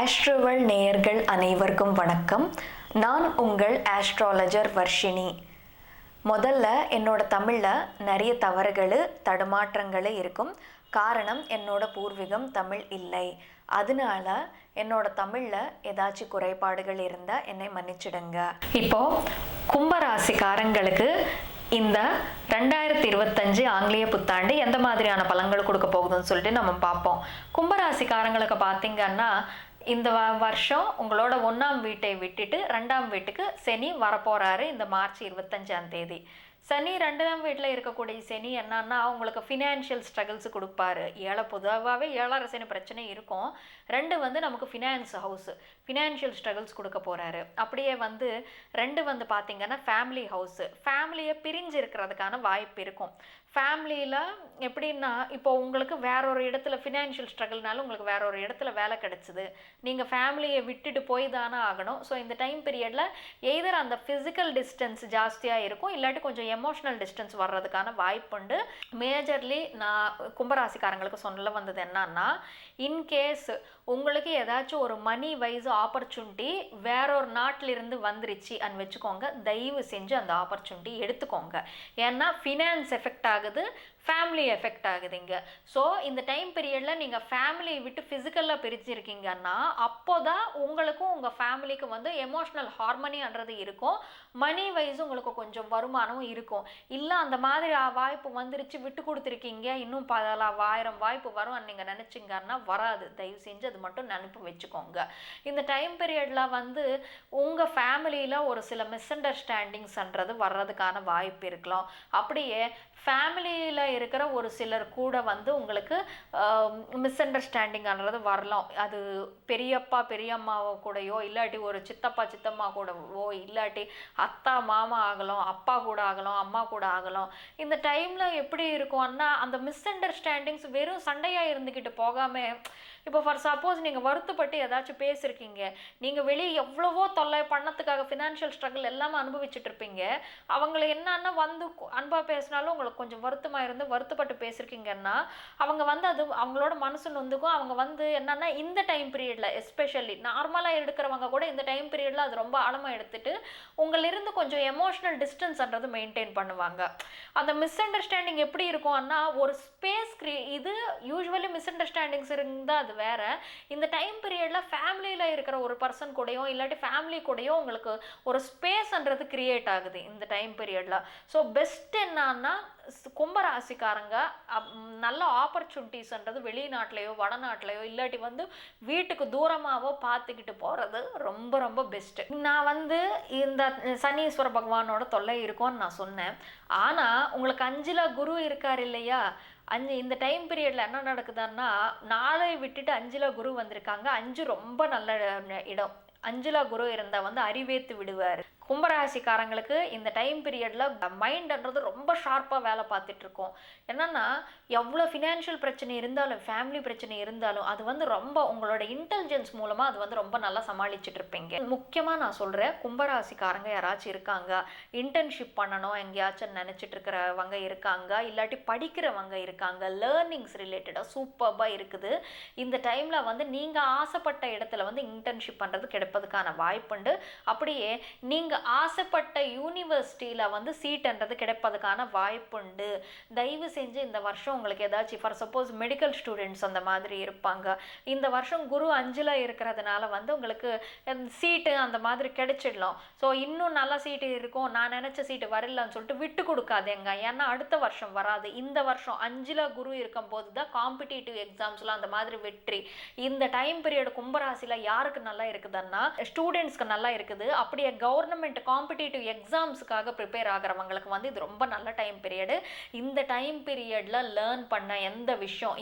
ஆஸ்ட்ரோவல் நேயர்கள் அனைவருக்கும் வணக்கம். நான் உங்கள் ஆஸ்ட்ராலஜர் வர்ஷினி. முதல்ல என்னோட தமிழில் நிறைய தவறுகள் தடுமாற்றங்கள் இருக்கும். காரணம் என்னோட பூர்வீகம் தமிழ் இல்லை. அதனால என்னோட தமிழில் ஏதாச்சும் குறைபாடுகள் இருந்தால் என்னை மன்னிச்சிடுங்க. இப்போது கும்பராசிக்காரங்களுக்கு இந்த 2025 ஆங்கிலேய புத்தாண்டு எந்த மாதிரியான பலன்கள் கொடுக்க போகுதுன்னு சொல்லிட்டு நம்ம பார்ப்போம். கும்பராசிக்காரங்களுக்கு பார்த்தீங்கன்னா இந்த வருஷம் உங்களோட 1ஆம் வீட்டை விட்டுட்டு 2ஆம் வீட்டுக்கு சனி வரப்போறாரு. இந்த மார்ச் 25ஆம் தேதி சனி 2ஆம் வீட்டில் இருக்கக்கூடிய சனி என்னன்னா உங்களுக்கு ஃபினான்ஷியல் ஸ்ட்ரகிள்ஸ் கொடுப்பாரு. பொதுவாகவே 7ஆம் சனி பிரச்சனை இருக்கும். 2 நமக்கு ஃபினான்ஸ் ஹவுஸ், ஃபினான்ஷியல் ஸ்ட்ரகிள்ஸ் கொடுக்க போகிறாரு. அப்படியே 2 பார்த்தீங்கன்னா ஃபேமிலி ஹவுஸு, ஃபேமிலியை பிரிஞ்சு இருக்கிறதுக்கான வாய்ப்பு இருக்கும். ஃபேமிலியில் எப்படின்னா இப்போ உங்களுக்கு வேற ஒரு இடத்துல ஃபினான்ஷியல் ஸ்ட்ரகிள்னாலும் உங்களுக்கு வேற ஒரு இடத்துல வேலை கிடச்சிது, நீங்கள் ஃபேமிலியை விட்டுட்டு போய் தானே ஆகணும். ஸோ இந்த டைம் பீரியடில் எய்தர் அந்த ஃபிசிக்கல் டிஸ்டன்ஸ் ஜாஸ்தியாக இருக்கும், இல்லாட்டி கொஞ்சம் எமோஷனல் டிஸ்டன்ஸ் வர்றதுக்கான வாய்ப்புண்டு. மேஜர்லி நான் கும்பராசிக்காரங்களுக்கு சொல்ல வந்தது என்னன்னா, இன்கேஸ் உங்களுக்கு ஏதாச்சும் ஒரு மணி வைஸ் ஆப்பர்ச்சுனிட்டி வேற ஒரு நாட்டிலிருந்து வந்துருச்சு அன்னு வச்சுக்கோங்க, தயவு செஞ்சு அந்த ஆப்பர்ச்சுனிட்டி எடுத்துக்கோங்க. ஏன்னா ஃபினான்ஸ் எஃபெக்ட் ஆகுது, ஃபேமிலி எஃபெக்ட் ஆகுதுங்க. ஸோ இந்த டைம் பீரியடில் நீங்கள் ஃபேமிலியை விட்டு ஃபிசிக்கலாக பிரிச்சிருக்கீங்கன்னா அப்போ தான் உங்களுக்கும் உங்கள் ஃபேமிலிக்கு எமோஷ்னல் ஹார்மனின்றது இருக்கும், மணி வைஸ் உங்களுக்கு கொஞ்சம் வருமானமும் இருக்கும். இல்லை அந்த மாதிரி வாய்ப்பு வந்துருச்சு விட்டு கொடுத்துருக்கீங்க, இன்னும் 1000 வாய்ப்பு வரும் நீங்கள் நினச்சிங்கன்னா வராது. தயவு செஞ்சு அது மட்டும் நினைப்பு வச்சுக்கோங்க. இந்த டைம் பீரியடில் உங்கள் ஃபேமிலியில் ஒரு சில மிஸ் அண்டர்ஸ்டாண்டிங்ஸ்ன்றது வர்றதுக்கான வாய்ப்பு இருக்கலாம். அப்படியே ஃபேமிலியில் இருக்கிற ஒரு சிலர் கூட உங்களுக்கு மிஸ் அண்டர்ஸ்டாண்டிங்ன்றது வரலாம். அது பெரியப்பா பெரியம்மாவோ கூடயோ, இல்லாட்டி ஒரு சித்தப்பா சித்தம்மா கூடவோ, இல்லாட்டி அத்தா மாமா ஆகலாம், அப்பா கூட ஆகலாம், அம்மா கூட ஆகலாம். இந்த டைமில் எப்படி இருக்கும்னா அந்த மிஸ் அண்டர்ஸ்டாண்டிங்ஸ் வெறும் சண்டையாக இருந்துக்கிட்டு போகாமல், இப்போ ஃபார் சப்போஸ் நீங்கள் வருத்தப்பட்டு ஏதாச்சும் பேசியிருக்கீங்க, நீங்கள் வெளியே எவ்வளவோ தொல்லை பண்ணத்துக்காக ஃபினான்ஷியல் ஸ்ட்ரகிள் எல்லாமே அனுபவிச்சுட்டு இருப்பீங்க. அவங்களை என்னன்னா அன்பாக பேசினாலும் உங்களுக்கு கொஞ்சம் வருத்தமாக இருந்து வருத்தப்பட்டு பேசியிருக்கீங்கன்னா அவங்க அது அவங்களோட மனசு நொந்துக்கும். அவங்க என்னன்னா இந்த டைம் பீரியடில் எஸ்பெஷலி நார்மலாக எடுக்கிறவங்க கூட இந்த டைம் பீரியடில் அது ரொம்ப ஆழமாக எடுத்துட்டு உங்களிருந்து கொஞ்சம் எமோஷ்னல் டிஸ்டன்ஸ்ன்றது மெயின்டைன் பண்ணுவாங்க. அந்த மிஸ் அண்டர்ஸ்டாண்டிங் எப்படி இருக்கும்னா ஒரு ஸ்பேஸ் இது யூஸ்வலி மிஸ் அண்டர்ஸ்டாண்டிங்ஸ் இருந்தால் அது வேற. இந்த டைம் பீரியடில் ஃபேமிலியில் இருக்கிற ஒரு பர்சன் கூடயோ இல்லாட்டி ஃபேமிலி கூடயோ உங்களுக்கு ஒரு ஸ்பேஸ்ன்றது கிரியேட் ஆகுது இந்த டைம் பீரியடில். ஸோ பெஸ்ட் என்னன்னா கும்பராசிக்காரங்க நல்ல ஆப்பர்ச்சுனிட்டிஸ்ன்றது வெளிநாட்டிலையோ வடநாட்டிலையோ இல்லாட்டி வீட்டுக்கு தூரமாகவோ பார்த்துக்கிட்டு போகிறது ரொம்ப ரொம்ப பெஸ்ட்டு. நான் இந்த சனீஸ்வர பகவானோட தொல்லை இருக்கும்னு நான் சொன்னேன். ஆனால் உங்களுக்கு 5ல் குரு இருக்கார் இல்லையா, இந்த டைம் பீரியடில் என்ன நடக்குதுன்னா 4 விட்டுட்டு 5ல் குரு வந்திருக்காங்க. 5 ரொம்ப நல்ல இடம். 5ல் குரு இருந்தால் அறிவேத்து விடுவார். கும்பராசிக்காரங்களுக்கு இந்த டைம் பீரியடில் மைண்ட்ன்றது ரொம்ப ஷார்ப்பாக வேலை பார்த்துட்டு இருக்கோம். என்னென்னா எவ்வளோ ஃபினான்ஷியல் பிரச்சனை இருந்தாலும் ஃபேமிலி பிரச்சனை இருந்தாலும் அது ரொம்ப உங்களோட இன்டெலிஜென்ஸ் மூலமாக அது ரொம்ப நல்லா சமாளிச்சுட்டு இருப்பீங்க. முக்கியமாக நான் சொல்கிறேன், கும்பராசிக்காரங்க யாராச்சும் இருக்காங்க, இன்டர்ன்ஷிப் பண்ணணும் எங்கேயாச்சும் நினச்சிட்டு இருக்கிறவங்க இருக்காங்க, இல்லாட்டி படிக்கிறவங்க இருக்காங்க, லேர்னிங்ஸ் ரிலேட்டடாக சூப்பராக இருக்குது. இந்த டைமில் நீங்கள் ஆசைப்பட்ட இடத்துல இன்டர்ன்ஷிப் பண்ணுறது கிடைப்பதுக்கான வாய்ப்புண்டு. அப்படியே நீங்கள் ஆசைப்பட்ட யூனிவர்சிட்டியில் சீட்ன்றது கிடைப்பதுக்கான வாய்ப்புண்டு. தயவு செஞ்சு இந்த வருஷம் உங்களுக்கு ஏதாச்சும் ஃபார் சப்போஸ் மெடிக்கல் ஸ்டூடெண்ட்ஸ் அந்த மாதிரி இருப்பாங்க, இந்த வருஷம் குரு 5ல் இருக்கிறதுனால உங்களுக்கு சீட்டு அந்த மாதிரி கிடைச்சிடலாம். ஸோ இன்னும் நல்ல சீட்டு இருக்கும், நான் நினச்ச சீட்டு வரலன்னு சொல்லிட்டு விட்டு கொடுக்காதேங்க. ஏன்னா அடுத்த வருஷம் வராது, இந்த வருஷம் 5ல் குரு இருக்கும்போது தான் காம்படிட்டிவ் எக்ஸாம்ஸ்லாம் அந்த மாதிரி வெற்றி. இந்த டைம் பீரியட் கும்பராசியில் யாருக்கு நல்லா இருக்குதுன்னா ஸ்டூடெண்ட்ஸ்க்கு நல்லா இருக்குது. அப்படியே கவர்மெண்ட் காம்படிட்டிவ் எக்ஸாம்ஸுக்காக ப்ரிப்பேர் ஆகிறவங்களுக்கு இது ரொம்ப நல்ல டைம் பீரியடு. இந்த டைம் பீரியடில் லேர்ன் பண்ண எந்த விஷயம்,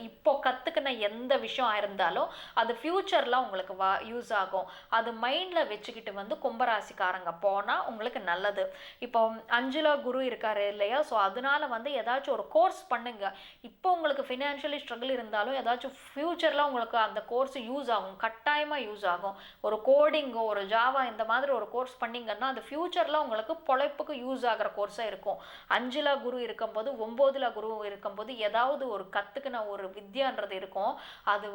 இப்போ கற்றுக்கின எந்த விஷயம் இருந்தாலும் அது ஃப்யூச்சரில் உங்களுக்கு யூஸ் ஆகும். அது மைண்டில் வச்சுக்கிட்டு கும்பராசிக்காரங்க போனால் உங்களுக்கு நல்லது. இப்போ 5ல் குரு இருக்காரு இல்லையா, ஸோ அதனால ஏதாச்சும் ஒரு கோர்ஸ் பண்ணுங்க. இப்போ உங்களுக்கு ஃபினான்ஷியலி ஸ்ட்ரகிள் இருந்தாலும் ஏதாச்சும் ஃப்யூச்சரில் உங்களுக்கு அந்த கோர்ஸ் யூஸ் ஆகும், கட்டாயமாக யூஸ் ஆகும். ஒரு கோடிங்கோ ஒரு ஜாவா இந்த மாதிரி ஒரு கோர்ஸ் பண்ணிங்கன்னா அது ஃப்யூச்சரில் உங்களுக்கு பொழைப்புக்கு யூஸ் ஆகிற கோர்ஸாக இருக்கும். 5ல் குரு இருக்கும்போது 9ல் குரு இருக்கும்போது ஏதாவது ஒரு கற்றுக்கின ஒரு வித்யான்றது இருக்கும். அது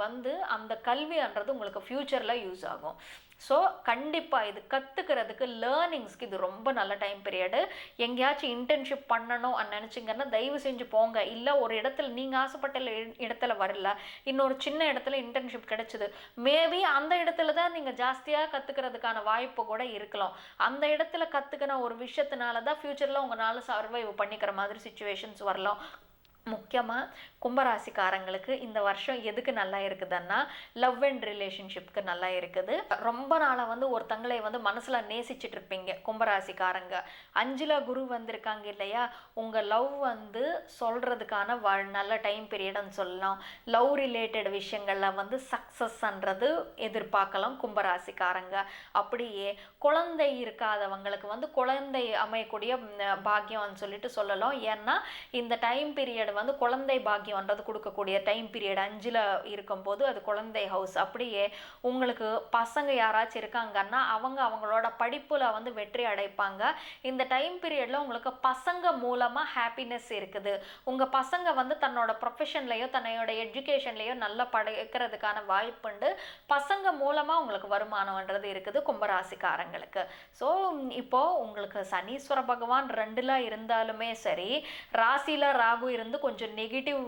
அந்த கல்வின்றது உங்களுக்கு ஃப்யூச்சரில் யூஸ் ஆகும். ஸோ கண்டிப்பாக இது கற்றுக்கிறதுக்கு லேர்னிங்ஸ்க்கு இது ரொம்ப நல்ல டைம் பீரியடு. எங்கேயாச்சும் இன்டர்ன்ஷிப் பண்ணணும் நினச்சிங்கன்னா தயவு செஞ்சு போங்க. இல்லை ஒரு இடத்துல நீங்கள் ஆசைப்பட்ட இடத்துல வரல, இன்னொரு சின்ன இடத்துல இன்டர்ன்ஷிப் கிடைச்சிது, மேபி அந்த இடத்துல தான் நீங்கள் ஜாஸ்தியாக கற்றுக்கிறதுக்கான வாய்ப்பு கூட இருக்கலாம். அந்த இடத்துல கற்றுக்கின ஒரு விஷயத்தினால தான் ஃப்யூச்சரில் உங்களால் சர்வைவ் பண்ணிக்கிற மாதிரி சுச்சுவேஷன்ஸ் வரலாம். முக்கியமாக கும்பராசிக்காரங்களுக்கு இந்த வருஷம் எதுக்கு நல்லா இருக்குதுன்னா லவ் அண்ட் ரிலேஷன்ஷிப்க்கு நல்லா இருக்குது. ரொம்ப நாளாக ஒருத்தங்களை மனசில் நேசிச்சுட்டு இருப்பீங்க கும்பராசிக்காரங்க. 5ல் குரு வந்திருக்காங்க இல்லையா, உங்கள் லவ் சொல்கிறதுக்கான நல்ல டைம் பீரியட்னு சொல்லலாம். லவ் ரிலேட்டட் விஷயங்களில் சக்ஸஸ்ன்றது எதிர்பார்க்கலாம் கும்பராசிக்காரங்க. அப்படியே குழந்தை இருக்காதவங்களுக்கு குழந்தை அமையக்கூடிய பாக்கியம்னு சொல்லிட்டு சொல்லலாம். ஏன்னா இந்த டைம் பீரியட் குழந்தை பாக்கியம்ன்றது கொடுக்கக்கூடிய டைம் பீரியட். 5ல் இருக்கும்போது அது குழந்தை ஹவுஸ். அப்படியே உங்களுக்கு பசங்க யாராச்சும் இருக்காங்கன்னா அவங்களோட படிப்பில் வெற்றி அடைப்பாங்க. இந்த டைம் பீரியடில் உங்களுக்கு பசங்க மூலமாக ஹாப்பினஸ் இருக்குது. உங்கள் பசங்க தன்னோட ப்ரொஃபஷன்லேயோ தன்னோட எஜுகேஷன்லேயோ நல்லா படைக்கிறதுக்கான வாய்ப்புண்டு. பசங்க மூலமாக உங்களுக்கு வருமானம்ன்றது இருக்குது கும்பராசிக்காரங்களுக்கு. ஸோ இப்போது உங்களுக்கு சனீஸ்வர பகவான் 2ல் இருந்தாலுமே சரி, ராசியில் ராகு இருந்து கொஞ்சம் நெகட்டிவ்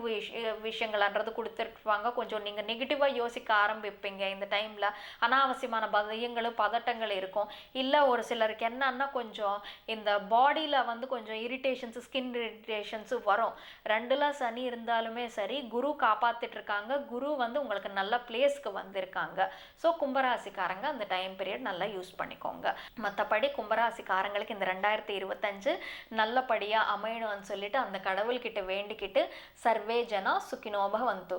விஷயங்கள்ன்றது கொடுத்துருப்பாங்க. கொஞ்சம் நீங்கள் நெகட்டிவாக யோசிக்க ஆரம்பிப்பீங்க இந்த டைமில். அனாவசியமான பயங்களும் பதட்டங்கள் இருக்கும். இல்லை ஒரு சிலருக்கு என்னன்னா கொஞ்சம் இந்த பாடியில் கொஞ்சம் இரிட்டேஷன்ஸு, ஸ்கின் இரிட்டேஷன்ஸு வரும். 2ல் சனி இருந்தாலுமே சரி, குரு காப்பாற்றிட்டு இருக்காங்க. குரு உங்களுக்கு நல்ல பிளேஸ்க்கு வந்திருக்காங்க. ஸோ கும்பராசிக்காரங்க அந்த டைம் பீரியட் நல்லா யூஸ் பண்ணிக்கோங்க. மற்றபடி கும்பராசிக்காரங்களுக்கு இந்த 2025 நல்லபடியாக அமையணும்னு சொல்லிட்டு அந்த கடவுள்கிட்ட வேண்டிக்கிட்டு சர்வே ஜனா சுகினோ பவந்து.